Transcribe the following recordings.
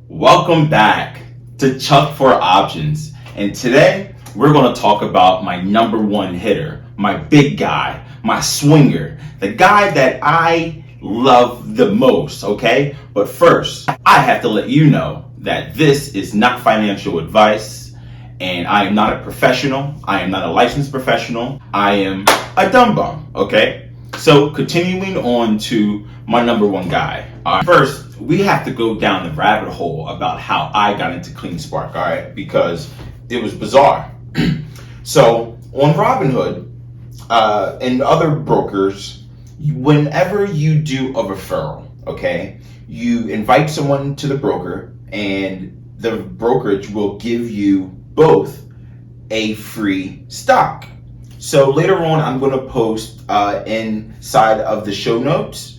Welcome back to Chuck for Options. And today we're going to talk about my number one hitter, my big guy, my swinger, the guy that I love the most, okay? But first, I have to let you know that this is not financial advice and I am not a professional. I am not a licensed professional. I am a dumb bum, okay? So continuing on to my number one guy. First, we have to go down the rabbit hole about how I got into CleanSpark, all right? Because it was bizarre. So on Robinhood and other brokers, whenever you do a referral, okay, you invite someone to the broker and the brokerage will give you both a free stock. So later on, I'm going to post inside of the show notes.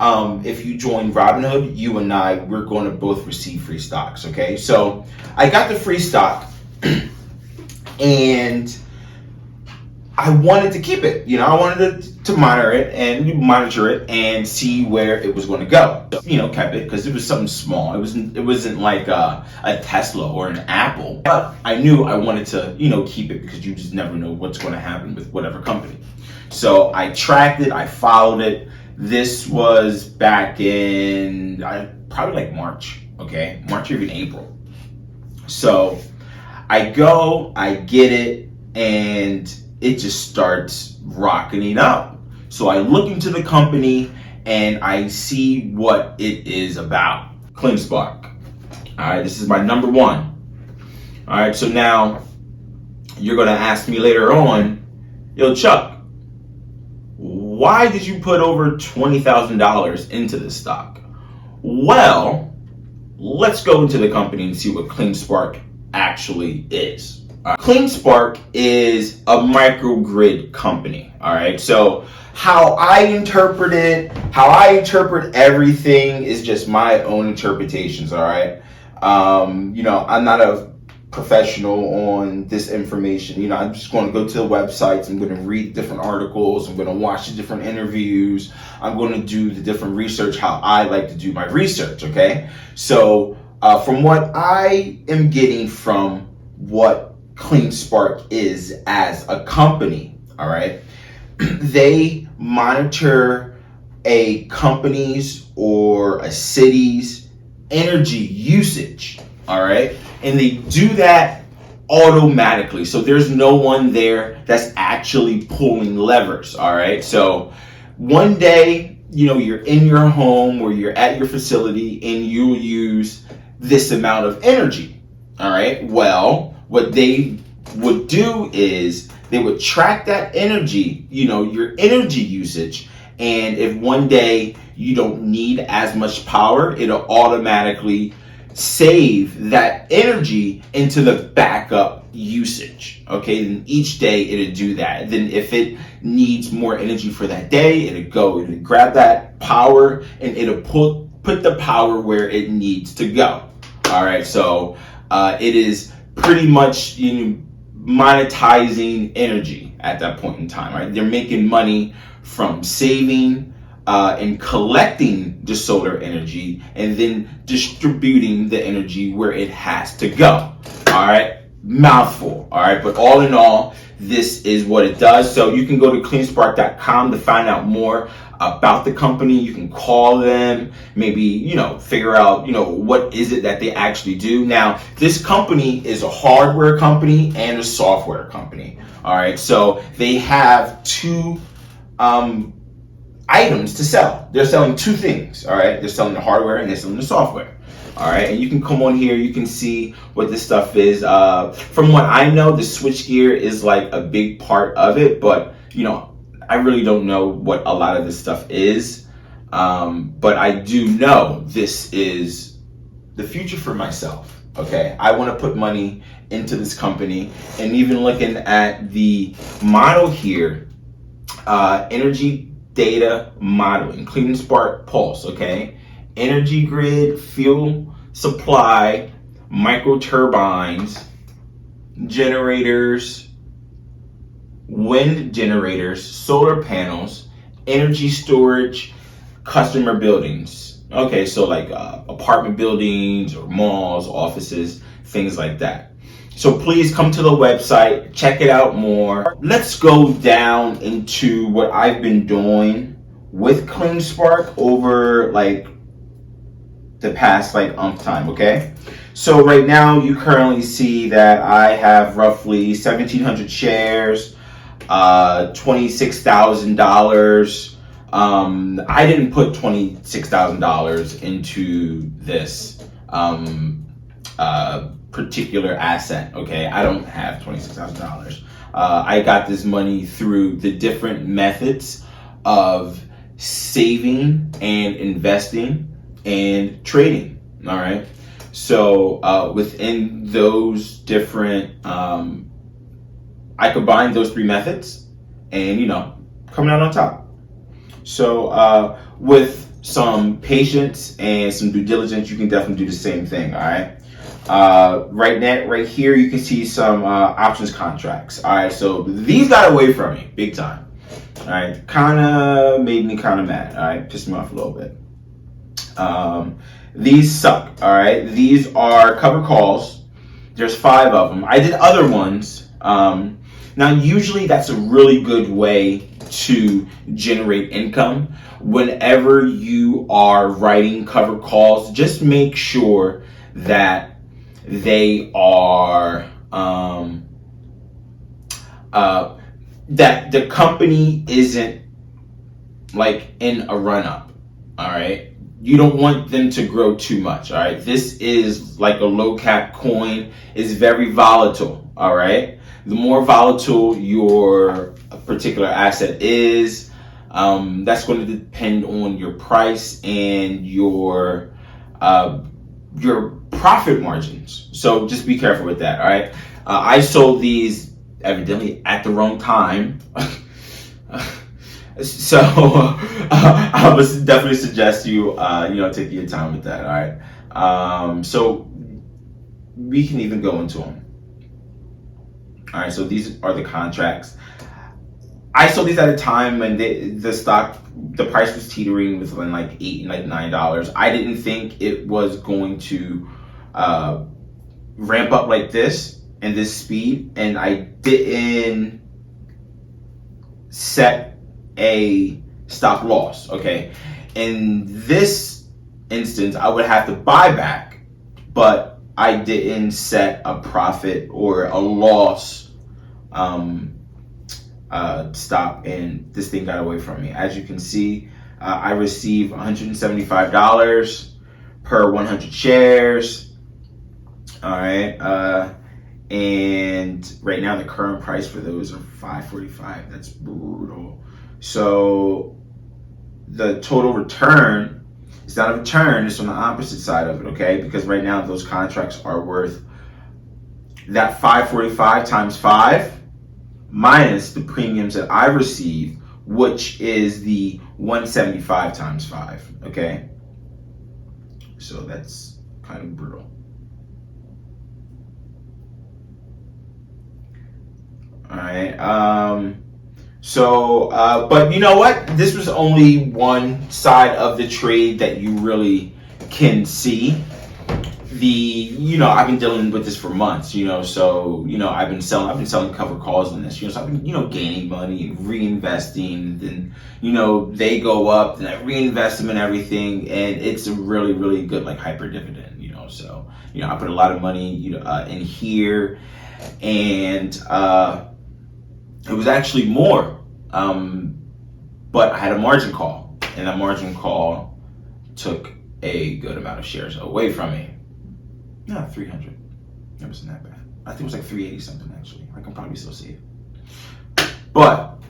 If you join Robinhood, you and we're going to both receive free stocks. Okay, so I got the free stock, and I wanted to keep it. I wanted to monitor it and see where it was going to go. Kept it because it was something small. It wasn't like a Tesla or an Apple. But I knew I wanted to keep it because you just never know what's going to happen with whatever company. So I tracked it. I followed it. This was back in probably like March. Okay, March or even April. So I get it, and it just starts rocketing up. So I look into the company and I see what it is about. CleanSpark. All right, this is my number one. All right, so now you're going to ask me later on, yo, Chuck, why did you put over $20,000 into this stock? Well, let's go into the company and see what CleanSpark actually is. CleanSpark is a microgrid company. All right. So how I interpret everything is just my own interpretations. All right. I'm not a professional on this information. I'm just going to go to the websites. I'm going to read different articles. I'm going to watch the different interviews. I'm going to do the different research, how I like to do my research. Okay. So from what I am getting from what CleanSpark is as a company, all right, they monitor a company's or a city's energy usage, all right, and they do that automatically. So there's no one there that's actually pulling levers, all right. So one day, you're in your home or you're at your facility and you'll use this amount of energy, all right. Well, what they would do is they would track that energy, your energy usage. And if one day you don't need as much power, it'll automatically save that energy into the backup usage. Okay, then each day it'll do that. Then if it needs more energy for that day, it'll grab that power and it'll put the power where it needs to go. All right, so it is pretty much monetizing energy at that point in time. Right, they're making money from saving and collecting the solar energy and then distributing the energy where it has to go. All right, mouthful. All right, but all in all, this is what it does. So you can go to cleanspark.com to find out more about the company. You can call them, maybe, figure out, what is it that they actually do. Now, this company is a hardware company and a software company. All right. So they have two items to sell. They're selling two things. All right. They're selling the hardware and they're selling the software. All right. And you can come on here. You can see what this stuff is. From what I know, the switchgear is like a big part of it, but, I really don't know what a lot of this stuff is, but I do know this is the future for myself, okay? I want to put money into this company, and even looking at the model here, energy data modeling, CleanSpark Pulse, okay? Energy grid, fuel supply, micro turbines, generators, wind generators, solar panels, energy storage, customer buildings. Okay, so like apartment buildings or malls, offices, things like that. So please come to the website, check it out more. Let's go down into what I've been doing with CleanSpark over like the past like time, okay? So right now you currently see that I have roughly 1,700 shares, $26,000. I didn't put $26,000 into this particular asset, okay? I don't have $26,000. I got this money through the different methods of saving and investing and trading. All right. So within those different, I combined those three methods, and coming out on top. So with some patience and some due diligence, you can definitely do the same thing. All right. Right here, you can see some options contracts. All right. So these got away from me big time. All right. Kind of made me kind of mad. All right. Pissed me off a little bit. These suck, all right? These are cover calls. There's 5 of them. I did other ones. Now, usually that's a really good way to generate income. Whenever you are writing cover calls, just make sure that they are, that the company isn't like in a run-up, all right? You don't want them to grow too much, all right? This is like a low cap coin. It's very volatile, all right? The more volatile your particular asset is, that's going to depend on your price and your profit margins. So just be careful with that, all right? I sold these evidently at the wrong time. So I would definitely suggest you, take your time with that. All right. So we can even go into them. All right. So these are the contracts. I sold these at a time when the price was teetering within like $8 and like $9. I didn't think it was going to ramp up like this and this speed, and I didn't set a stop loss. Okay, in this instance I would have to buy back, but I didn't set a profit or a loss stop, and this thing got away from me. As you can see, I received $175 per 100 shares. All right, and right now the current price for those are $5.45. That's brutal. So the total return is not a return, it's on the opposite side of it, okay? Because right now those contracts are worth that $5.45 times 5 minus the premiums that I receive, which is the $175 times 5, okay? So that's kind of brutal. All right. But you know what? This was only one side of the trade that you really can see. I've been dealing with this for months, so, I've been selling cover calls on this, so I've been, gaining money and reinvesting, and, they go up and I reinvest them and everything. And it's a really, really good, like, hyper dividend, so, I put a lot of money, in here, and, it was actually more, but I had a margin call, and that margin call took a good amount of shares away from me. No, 300. It wasn't that bad. I think it was like 380 something actually. I can probably still see it. But,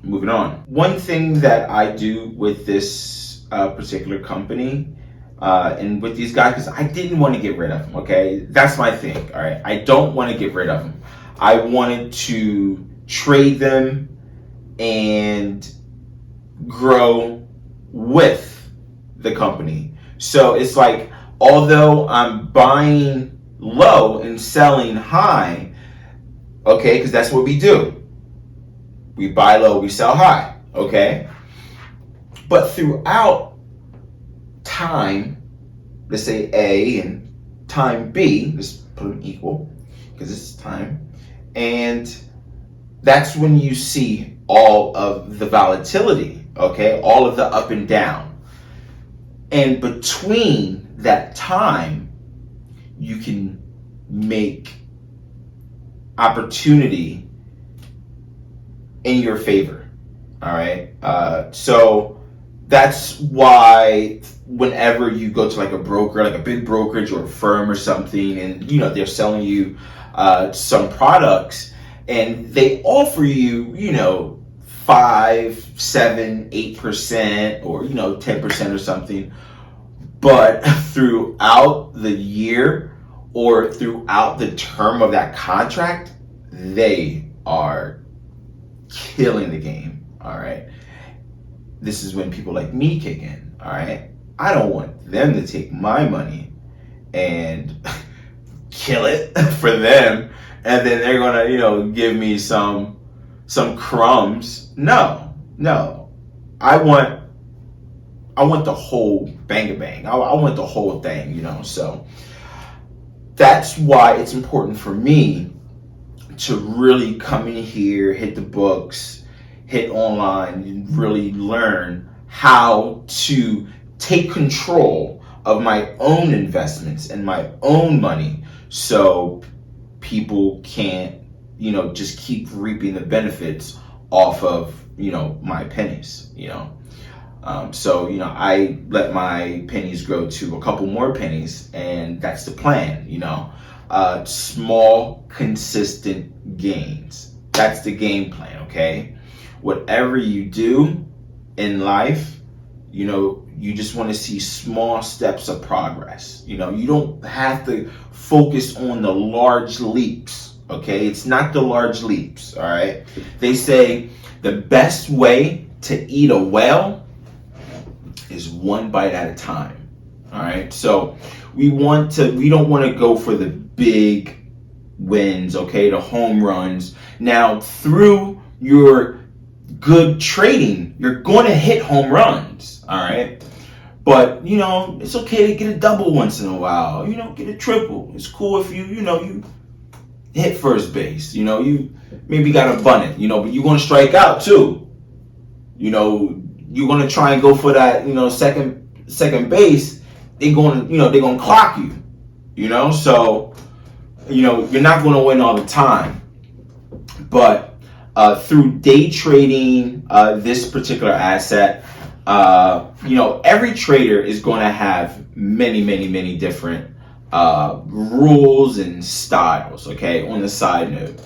moving on. One thing that I do with this particular company and with these guys, because I didn't want to get rid of them, okay? That's my thing, all right? I don't want to get rid of them. I wanted to trade them and grow with the company. So it's like, although I'm buying low and selling high, okay, because that's what we do. We buy low, we sell high, okay? But throughout time, let's say A and time B, let's put them equal because it's time, and that's when you see all of the volatility, okay, all of the up and down. And between that time, you can make opportunity in your favor. All right. So that's why whenever you go to like a broker, like a big brokerage or a firm or something, and they're selling you some products, and they offer you 5, 7, 8%, or 10% or something, but throughout the year or throughout the term of that contract, they are killing the game. All right. This is when people like me kick in. All right. I don't want them to take my money and kill it for them, and then they're gonna give me some crumbs. No. I want the whole bang. I want the whole thing. So that's why it's important for me to really come in here, hit the books, hit online, and really learn how to take control of my own investments and my own money, so people can't just keep reaping the benefits off of my pennies. So I let my pennies grow to a couple more pennies, and that's the plan. Small consistent gains, that's the game plan. Okay, whatever you do in life, you just want to see small steps of progress. You don't have to focus on the large leaps. Okay, it's not the large leaps. All right, they say the best way to eat a whale is one bite at a time. All right, so we don't want to go for the big wins, okay, the home runs. Now, through your good trading, you're going to hit home runs. All right, but it's okay to get a double once in a while. Get a triple. It's cool if you hit first base. You maybe got to bunt it. But you're going to strike out too. You're going to try and go for that. Second base. They're going to clock you. So you're not going to win all the time. But through day trading this particular asset, every trader is going to have many different rules and styles. Okay, on the side note,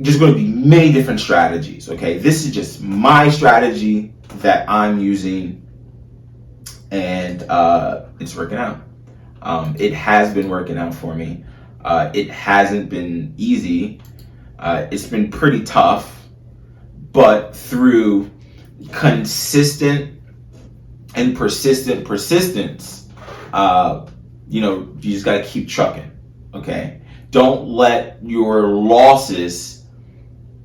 there's going to be many different strategies. Okay, this is just my strategy that I'm using, and it's working out. It has been working out for me. It hasn't been easy. It's been pretty tough, but through consistent and persistence, you just got to keep trucking. Okay, don't let your losses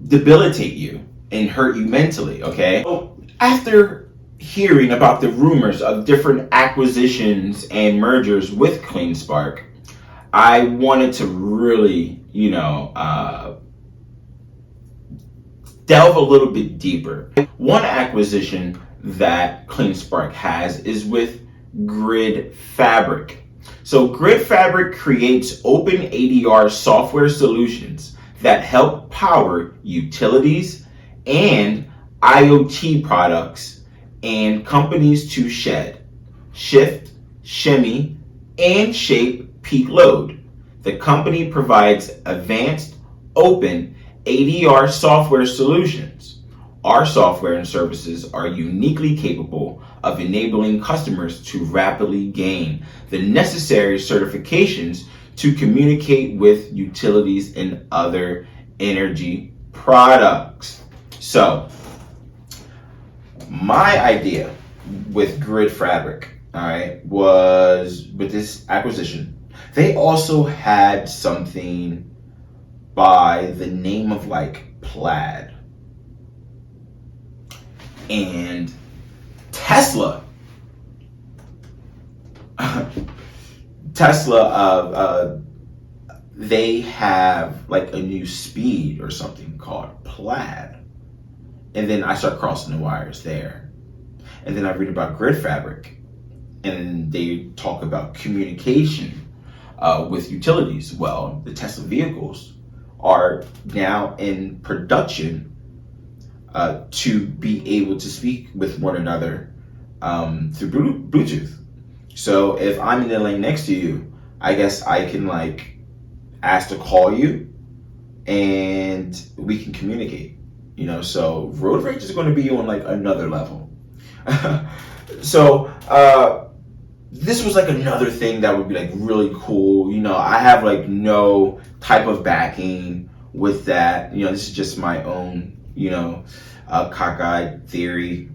debilitate you and hurt you mentally. Okay, so after hearing about the rumors of different acquisitions and mergers with CleanSpark, I wanted to really delve a little bit deeper. One acquisition that CleanSpark has is with Grid Fabric. So Grid Fabric creates open ADR software solutions that help power utilities and IoT products and companies to shed, shift, shimmy, and shape peak load. The company provides advanced open ADR software solutions. Our software and services are uniquely capable of enabling customers to rapidly gain the necessary certifications to communicate with utilities and other energy products. So, my idea with Grid Fabric, all right, was with this acquisition. They also had something by the name of like Plaid. And Tesla. Tesla, they have like a new speed or something called Plaid. And then I start crossing the wires there. And then I read about grid fabric. And they talk about communication with utilities. Well, the Tesla vehicles are now in production to be able to speak with one another through Bluetooth. So if I'm in the lane next to you, I guess I can like ask to call you and we can communicate, so road rage is going to be on like another level. So this was like another thing that would be like really cool. I have like no type of backing with that. This is just my own, cockeyed theory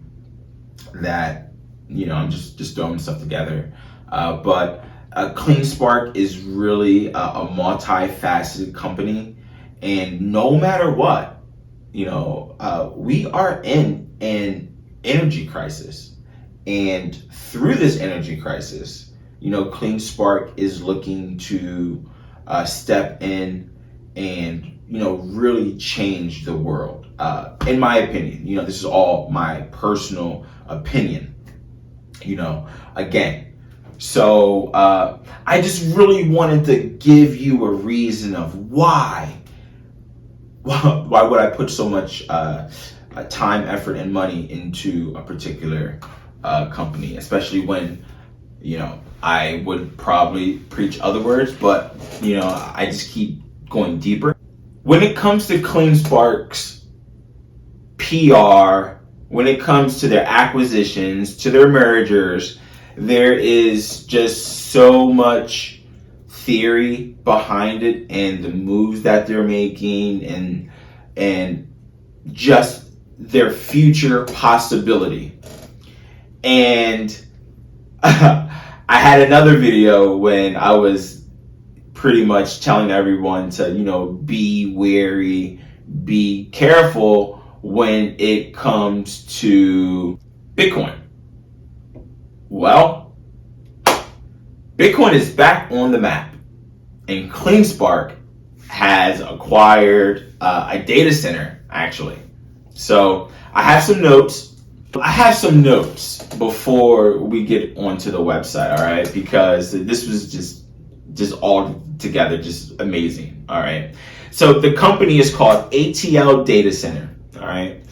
that, I'm just throwing stuff together. But CleanSpark is really a multifaceted company, and no matter what, we are in an energy crisis. And through this energy crisis, CleanSpark is looking to step in and, really change the world. In my opinion, this is all my personal opinion, again. So I just really wanted to give you a reason of why would I put so much time, effort, and money into a particular company, especially when, I would probably preach other words, but, I just keep going deeper. When it comes to CleanSpark's PR, when it comes to their acquisitions, to their mergers, there is just so much theory behind it, and the moves that they're making, and just their future possibility. And I had another video when I was pretty much telling everyone to, be wary, be careful when it comes to Bitcoin. Well, Bitcoin is back on the map, and CleanSpark has acquired a data center, actually. So I have some notes before we get onto the website, all right? Because this was just all together, just amazing, all right? So the company is called ATL Data Center, all right?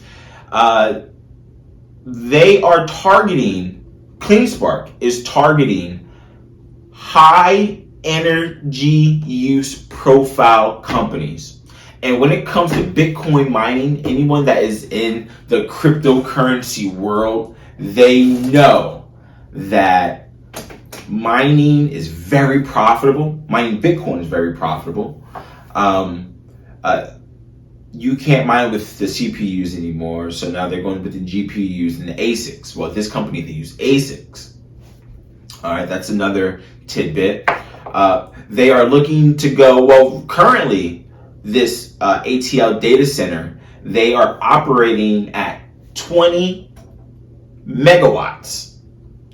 They are targeting, CleanSpark is targeting high energy use profile companies. And when it comes to Bitcoin mining, anyone that is in the cryptocurrency world, they know that mining is very profitable. Mining Bitcoin is very profitable. You can't mine with the CPUs anymore, so now they're going with the GPUs and the ASICs. Well, this company, they use ASICs. All right, that's another tidbit. They are looking to go, well, currently, this ATL data center, they are operating at 20 megawatts.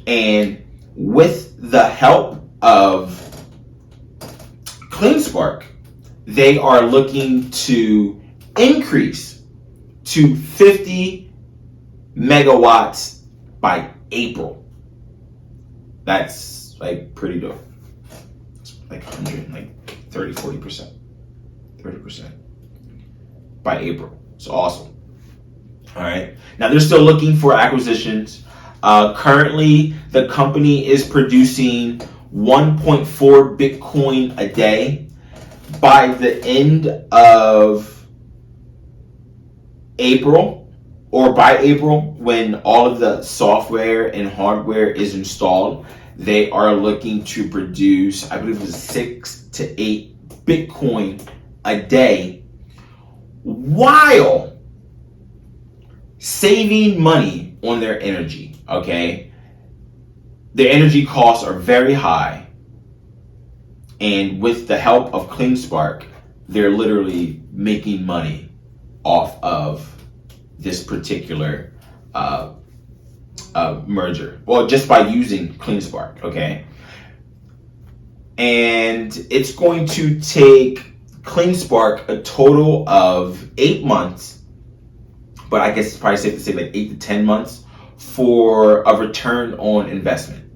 And with the help of CleanSpark, they are looking to increase to 50 megawatts by April. That's like pretty dope. It's like 100, like 30, 40%. 30% by April. It's awesome. All right. Now they're still looking for acquisitions. Currently, the company is producing 1.4 Bitcoin a day. By the end of April, or by April, when all of the software and hardware is installed, they are looking to produce, I believe it was 6 to 8 Bitcoin a day, while saving money on their energy, okay? Their energy costs are very high, and with the help of CleanSpark, they're literally making money off of this particular merger. Well, just by using CleanSpark, okay? And it's going to take CleanSpark a total of 8 months, but I guess it's probably safe to say like 8 to 10 months for a return on investment.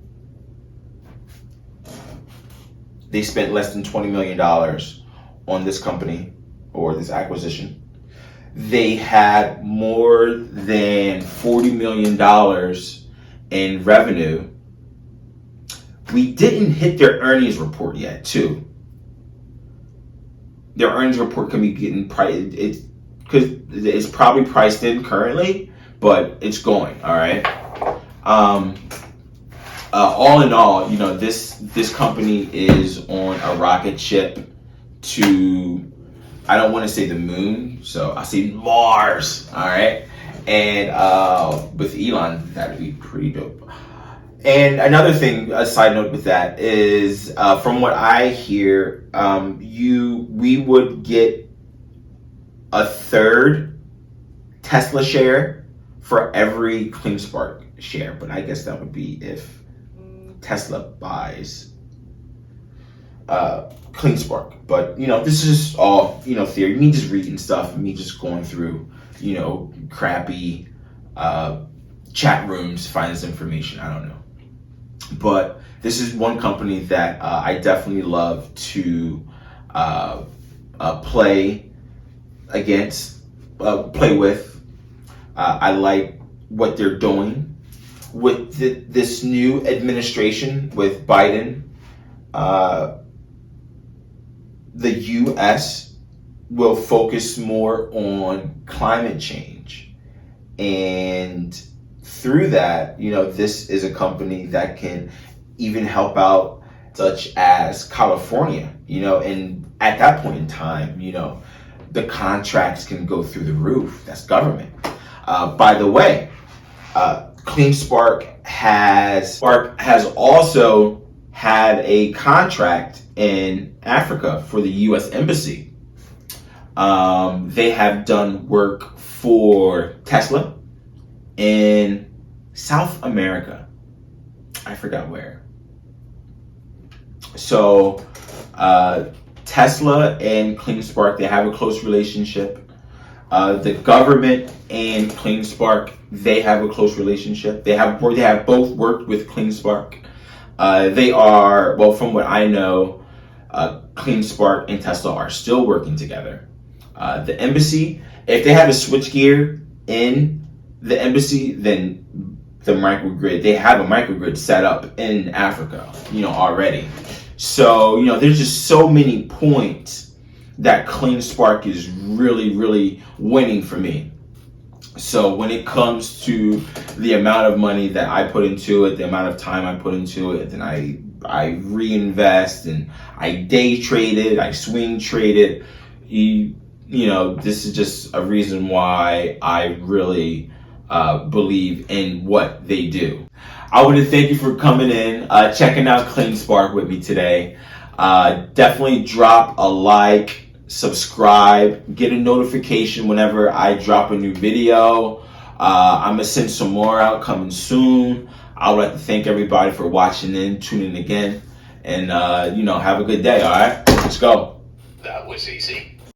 They spent less than $20 million on this company or this acquisition. They had more than $40 million in revenue. We didn't hit their earnings report yet, too. Their earnings report can be getting priced, because it's probably priced in currently, but it's going, all right? All in all, you know, this company is on a rocket ship to, I don't want to say the moon, so I say Mars, all right? And with Elon, that'd be pretty dope. And another thing, a side note with that is, from what I hear, we would get a third Tesla share for every CleanSpark share, but I guess that would be if Tesla buys CleanSpark. But, you know, this is all, you know, theory. Me just reading stuff, me just going through, you know, crappy chat rooms to find this information. I don't know. But this is one company that I definitely love to play with. I like what they're doing with this new administration with Biden. The U.S. will focus more on climate change, and through that, you know, this is a company that can even help out, such as California, you know, and at that point in time, you know, the contracts can go through the roof. That's government. By the way, CleanSpark has also had a contract in Africa for the U.S. Embassy. They have done work for Tesla in South America. I forgot where. So Tesla and CleanSpark, they have a close relationship. The government and CleanSpark, they have a close relationship. They have both worked with CleanSpark. They are, well, from what I know, CleanSpark and Tesla are still working together. The embassy, if they have a switchgear in the embassy, then the microgrid, they have a microgrid set up in Africa, you know, already. So, you know, there's just so many points that CleanSpark is really, really winning for me. So when it comes to the amount of money that I put into it, the amount of time I put into it, then I reinvest and I day trade it, I swing trade it. You know, this is just a reason why I really believe in what they do. I want to thank you for coming in, checking out CleanSpark with me today. Definitely drop a like, subscribe, get a notification whenever I drop a new video. I'm going to send some more out coming soon. I would like to thank everybody for watching in, tuning in again, and, you know, have a good day, all right? Let's go. That was easy.